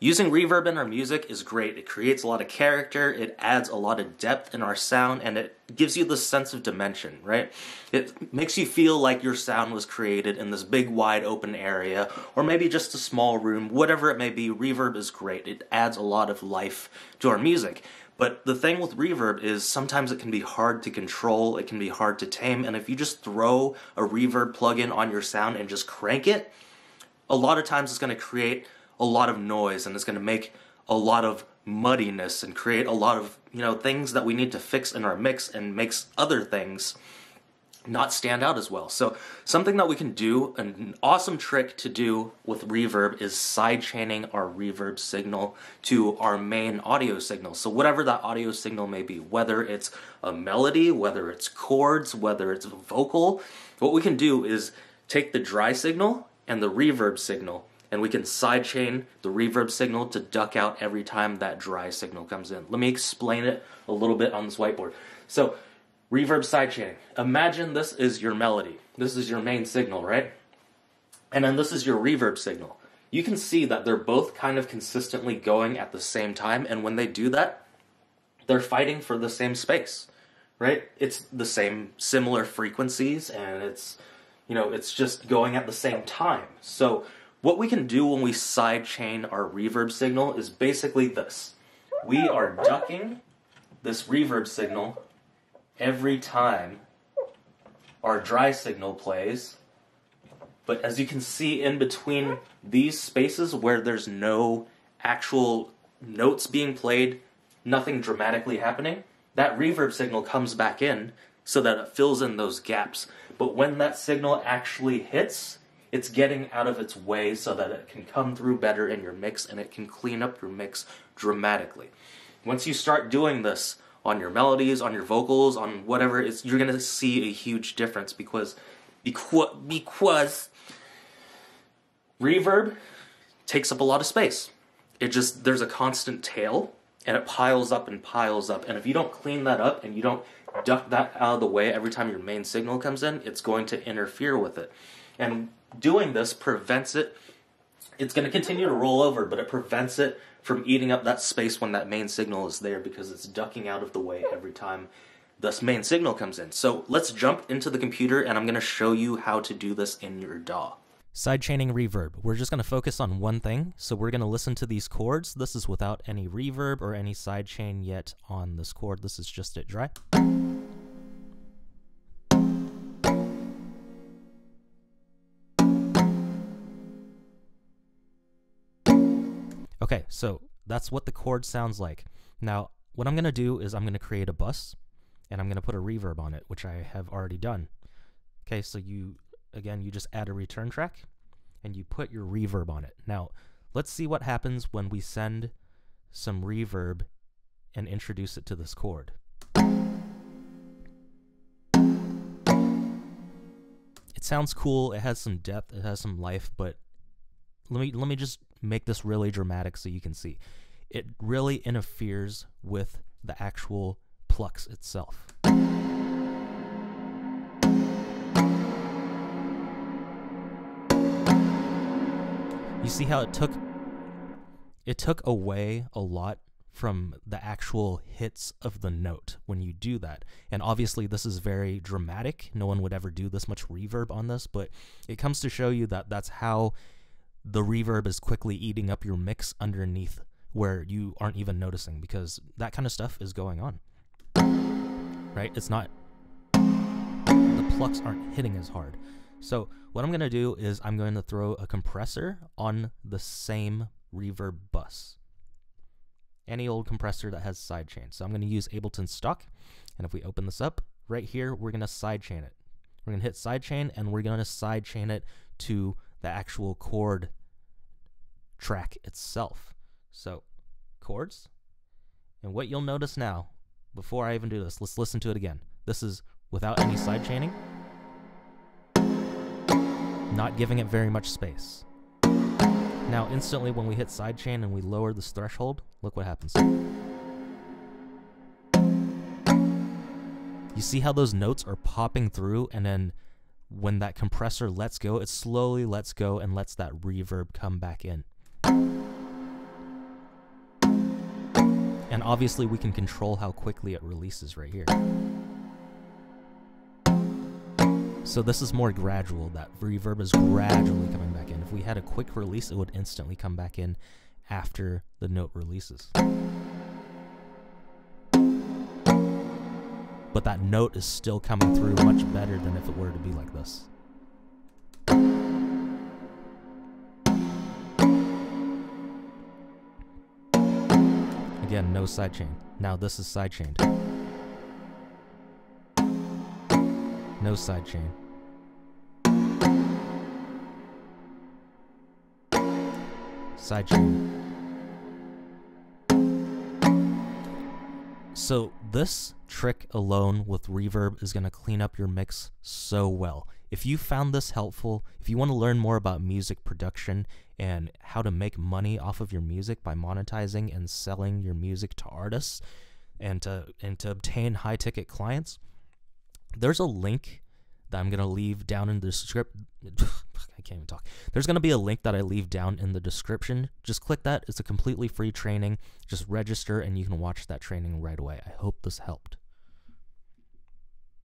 Using reverb in our music is great. It creates a lot of character, it adds a lot of depth in our sound, and it gives you this sense of dimension, right? It makes you feel like your sound was created in this big, wide open area, or maybe just a small room, whatever it may be. Reverb is great. It adds a lot of life to our music. But the thing with reverb is sometimes it can be hard to control, it can be hard to tame, and if you just throw a reverb plugin on your sound and just crank it, a lot of times it's going to create a lot of noise, and it's going to make a lot of muddiness and create a lot of, things that we need to fix in our mix, and makes other things not stand out as well. So something that we can do, an awesome trick to do with reverb, is sidechaining our reverb signal to our main audio signal. So whatever that audio signal may be, whether it's a melody, whether it's chords, whether it's a vocal, what we can do is take the dry signal and the reverb signal, and we can sidechain the reverb signal to duck out every time that dry signal comes in. Let me explain it a little bit on this whiteboard. So, reverb sidechaining. Imagine this is your melody. This is your main signal, right? And then this is your reverb signal. You can see that they're both kind of consistently going at the same time, and when they do that, they're fighting for the same space, right? It's the same, similar frequencies, and it's just going at the same time. So, what we can do when we sidechain our reverb signal is basically this. We are ducking this reverb signal every time our dry signal plays, but as you can see in between these spaces where there's no actual notes being played, nothing dramatically happening, that reverb signal comes back in so that it fills in those gaps. But when that signal actually hits, it's getting out of its way so that it can come through better in your mix, and it can clean up your mix dramatically. Once you start doing this on your melodies, on your vocals, on whatever, you're going to see a huge difference because reverb takes up a lot of space. There's a constant tail, and it piles up and piles up, and if you don't clean that up and you don't duck that out of the way every time your main signal comes in, it's going to interfere with it. And doing this prevents it. It's going to continue to roll over, but it prevents it from eating up that space when that main signal is there, because it's ducking out of the way every time this main signal comes in. So let's jump into the computer, and I'm going to show you how to do this in your DAW. Sidechaining reverb. We're just going to focus on one thing. So we're going to listen to these chords. This is without any reverb or any sidechain yet on this chord. This is just it dry. Okay, so that's what the chord sounds like. Now, what I'm going to do is I'm going to create a bus, and I'm going to put a reverb on it, which I have already done. Okay, so you just add a return track, and you put your reverb on it. Now, let's see what happens when we send some reverb and introduce it to this chord. It sounds cool, it has some depth, it has some life, but let me just make this really dramatic so you can see. It really interferes with the actual plucks itself. You see how it took away a lot from the actual hits of the note when you do that. And obviously this is very dramatic. No one would ever do this much reverb on this, but it comes to show you that that's how the reverb is quickly eating up your mix underneath where you aren't even noticing, because that kind of stuff is going on. Right? It's not, the plucks aren't hitting as hard. So what I'm going to do is I'm going to throw a compressor on the same reverb bus. Any old compressor that has sidechain. So I'm going to use Ableton stock, and if we open this up, right here, we're going to sidechain it. We're going to hit sidechain, and we're going to sidechain it to the actual chord track itself. So, chords. And what you'll notice now, before I even do this, let's listen to it again. This is without any sidechaining. Not giving it very much space. Now, instantly when we hit sidechain and we lower this threshold, look what happens. You see how those notes are popping through, and then when that compressor lets go, it slowly lets go and lets that reverb come back in. And obviously we can control how quickly it releases right here. So this is more gradual. That reverb is gradually coming back in. If we had a quick release, it would instantly come back in after the note releases. But that note is still coming through much better than if it were to be like this. Again, no sidechain. Now this is sidechained. No sidechain. Sidechain. So this trick alone with reverb is going to clean up your mix so well. If you found this helpful, if you want to learn more about music production and how to make money off of your music by monetizing and selling your music to artists and to obtain high-ticket clients, there's a link that I'm going to leave down in the description. I can't even talk. There's going to be a link that I leave down in the description. Just click that. It's a completely free training. Just register and you can watch that training right away. I hope this helped.